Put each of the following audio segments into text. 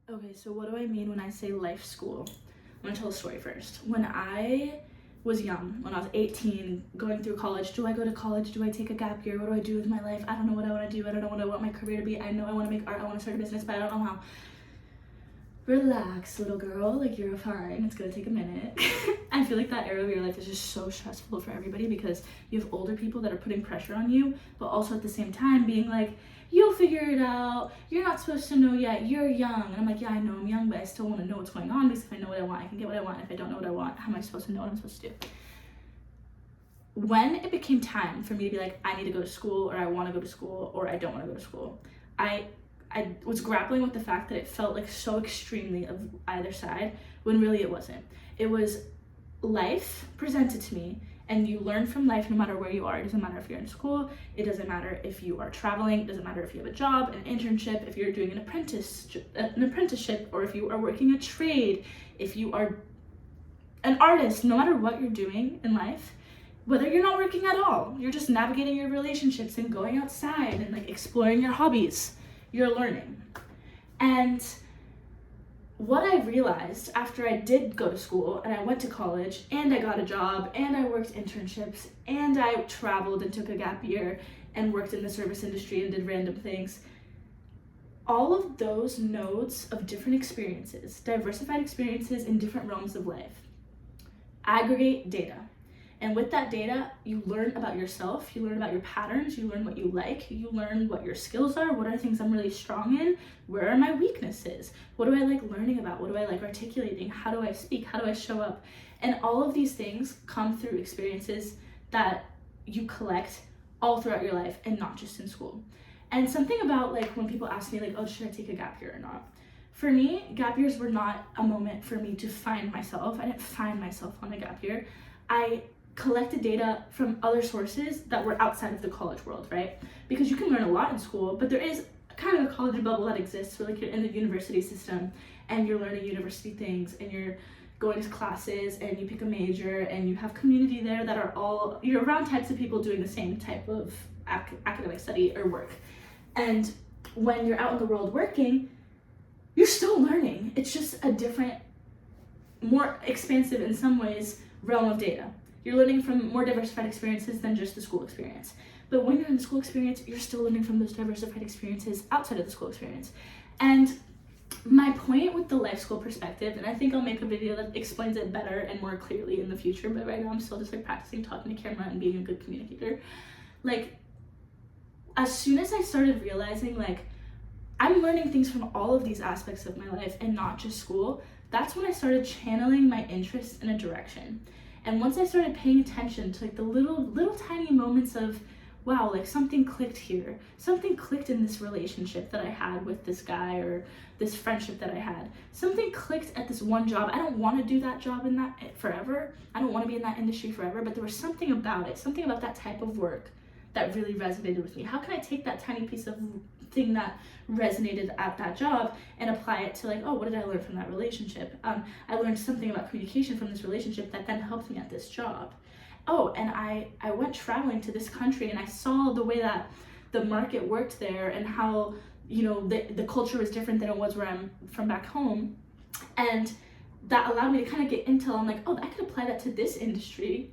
Okay, so what do I mean when I say life school? I'm gonna tell a story first. When I was young, when I was 18, going through college, do I go to college? Do I take a gap year? What do I do with my life? I don't know what I want to do. I don't know what I want my career to be. I know I want to make art. I want to start a business, but I don't know how. Relax, little girl. Like, you're fine. It's gonna take a minute. I feel like that era of your life is just so stressful for everybody because you have older people that are putting pressure on you, but also at the same time being like, you'll figure it out. You're not supposed to know yet. You're young. And I'm like, yeah, I know I'm young, but I still want to know what's going on because if I know what I want, I can get what I want. If I don't know what I want, how am I supposed to know what I'm supposed to do? When it became time for me to be like, I need to go to school, or I want to go to school, or I don't want to go to school, I was grappling with the fact that it felt like so extremely of either side when really it wasn't. It was life presented to me, and you learn from life no matter where you are. It doesn't matter if you're in school, it doesn't matter if you are traveling, it doesn't matter if you have a job, an internship, if you're doing an apprenticeship, or if you are working a trade, if you are an artist. No matter what you're doing in life, whether you're not working at all, you're just navigating your relationships and going outside and like exploring your hobbies, you're learning. And what I realized after I did go to school and I went to college and I got a job and I worked internships and I traveled and took a gap year and worked in the service industry and did random things, all of those nodes of different experiences, diversified experiences in different realms of life, aggregate data. And with that data, you learn about yourself, you learn about your patterns, you learn what you like, you learn what your skills are, what are things I'm really strong in, where are my weaknesses, what do I like learning about, what do I like articulating, how do I speak, how do I show up? And all of these things come through experiences that you collect all throughout your life and not just in school. And something about like when people ask me like, oh, should I take a gap year or not? For me, gap years were not a moment for me to find myself. I didn't find myself on a gap year. I collected data from other sources that were outside of the college world, right? Because you can learn a lot in school, but there is kind of a college bubble that exists where like you're in the university system and you're learning university things and you're going to classes and you pick a major and you have community there that are all, you're around types of people doing the same type of academic study or work. And when you're out in the world working, you're still learning. It's just a different, more expansive in some ways realm of data. You're learning from more diversified experiences than just the school experience. But when you're in the school experience, you're still learning from those diversified experiences outside of the school experience. And my point with the life school perspective, and I think I'll make a video that explains it better and more clearly in the future, but right now I'm still just like practicing talking to camera and being a good communicator. Like, as soon as I started realizing like, I'm learning things from all of these aspects of my life and not just school, that's when I started channeling my interest in a direction. And once I started paying attention to like the little tiny moments of, wow, like something clicked here, something clicked in this relationship that I had with this guy or this friendship that I had, something clicked at this one job. I don't want to do that job in that forever. I don't want to be in that industry forever, but there was something about it, something about that type of work that really resonated with me. How can I take that tiny piece of thing that resonated at that job and apply it to like, oh, what did I learn from that relationship? I learned something about communication from this relationship that then helped me at this job. Oh, and I went traveling to this country and I saw the way that the market worked there and how, you know, the culture was different than it was where I'm from back home. And that allowed me to kind of get intel. I'm like, oh, I could apply that to this industry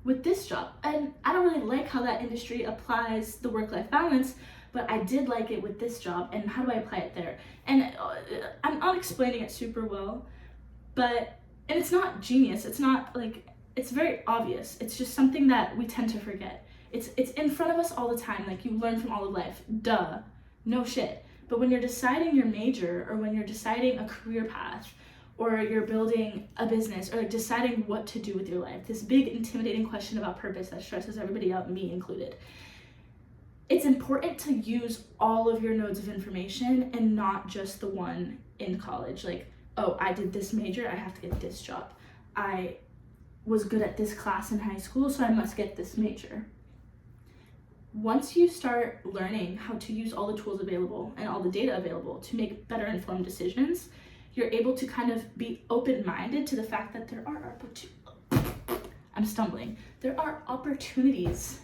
with this job. And I don't really like how that industry applies the work-life balance, but I did like it with this job, and how do I apply it there? And I'm not explaining it super well, and it's not genius, it's not like, it's very obvious. It's just something that we tend to forget. It's in front of us all the time, like you learn from all of life, duh, no shit. But when you're deciding your major, or when you're deciding a career path, or you're building a business, or deciding what to do with your life, this big intimidating question about purpose that stresses everybody out, me included, it's important to use all of your nodes of information and not just the one in college. Like, oh, I did this major, I have to get this job. I was good at this class in high school, so I must get this major. Once you start learning how to use all the tools available and all the data available to make better informed decisions, you're able to kind of be open-minded to the fact that there are opportunities.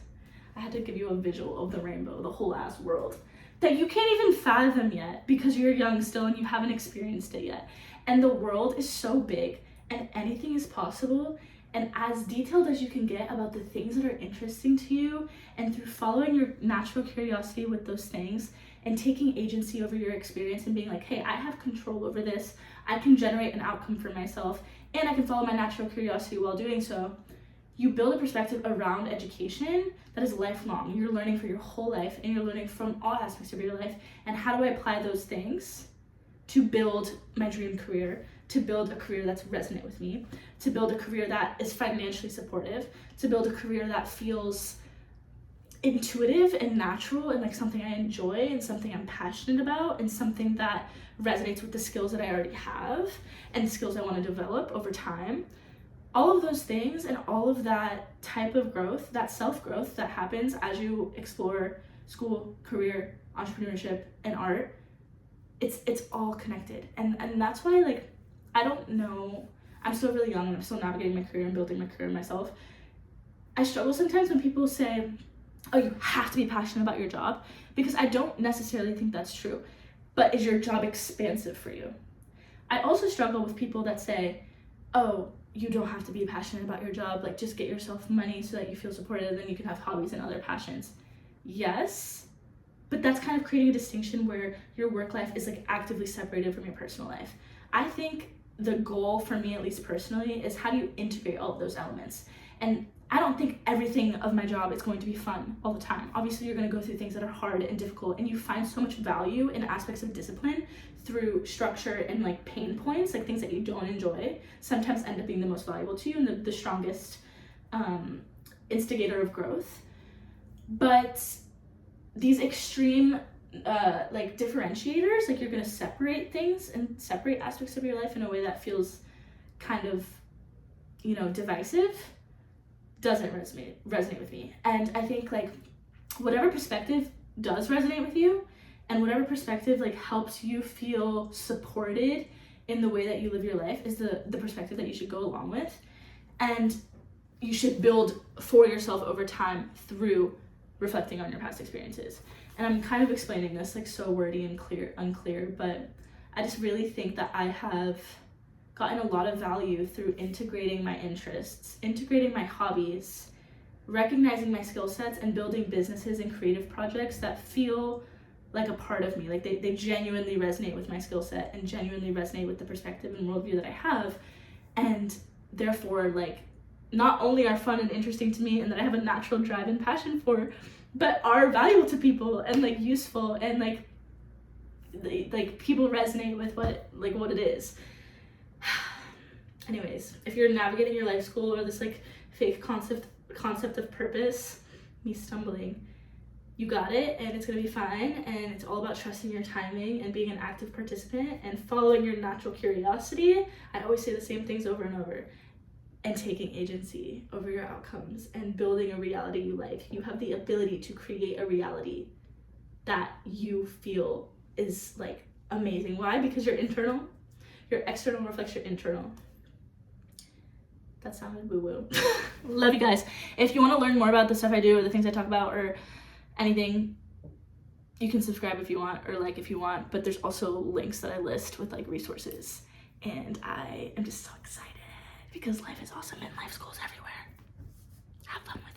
I had to give you a visual of the rainbow, the whole ass world. that you can't even fathom yet because you're young still and you haven't experienced it yet. And the world is so big and anything is possible. And as detailed as you can get about the things that are interesting to you, and through following your natural curiosity with those things and taking agency over your experience and being like, hey, I have control over this, I can generate an outcome for myself, and I can follow my natural curiosity while doing so, you build a perspective around education that is lifelong. You're learning for your whole life, and you're learning from all aspects of your life. And how do I apply those things to build my dream career, to build a career that's resonant with me, to build a career that is financially supportive, to build a career that feels intuitive and natural and like something I enjoy and something I'm passionate about and something that resonates with the skills that I already have and the skills I want to develop over time. All of those things and all of that type of growth, that self-growth that happens as you explore school, career, entrepreneurship, and art, it's all connected. And that's why, like, I don't know, I'm still really young and I'm still navigating my career and building my career myself. I struggle sometimes when people say, oh, you have to be passionate about your job, because I don't necessarily think that's true. But is your job expansive for you? I also struggle with people that say, oh, you don't have to be passionate about your job, like just get yourself money so that you feel supported and then you can have hobbies and other passions. Yes, but that's kind of creating a distinction where your work life is like actively separated from your personal life. I think the goal for me, at least personally, is how do you integrate all of those elements? And I don't think everything of my job is going to be fun all the time. Obviously, you're going to go through things that are hard and difficult, and you find so much value in aspects of discipline through structure and like pain points, like things that you don't enjoy, sometimes end up being the most valuable to you and the strongest instigator of growth. But these extreme like differentiators, like you're going to separate things and separate aspects of your life in a way that feels kind of, you know, divisive, doesn't resonate with me. And I think like whatever perspective does resonate with you and whatever perspective like helps you feel supported in the way that you live your life is the perspective that you should go along with, and you should build for yourself over time through reflecting on your past experiences. And I'm kind of explaining this like so wordy and unclear, but I just really think that I have gotten a lot of value through integrating my interests, integrating my hobbies, recognizing my skill sets, and building businesses and creative projects that feel like a part of me. Like they genuinely resonate with my skill set and genuinely resonate with the perspective and worldview that I have. And therefore, like, not only are fun and interesting to me and that I have a natural drive and passion for, but are valuable to people and like useful and like people resonate with what it is. Anyways, if you're navigating your life school or this like fake concept of purpose, me stumbling, you got it, and it's gonna be fine, and it's all about trusting your timing and being an active participant and following your natural curiosity. I always say the same things over and over. And taking agency over your outcomes and building a reality you like. You have the ability to create a reality that you feel is like amazing. Why? Because you're internal. Your external reflects your internal. That sounded woo-woo. Love you guys. If you want to learn more about the stuff I do or the things I talk about or anything, you can subscribe if you want or like if you want, but there's also links that I list with like resources. And I am just so excited because life is awesome and life schools everywhere. Have fun with it.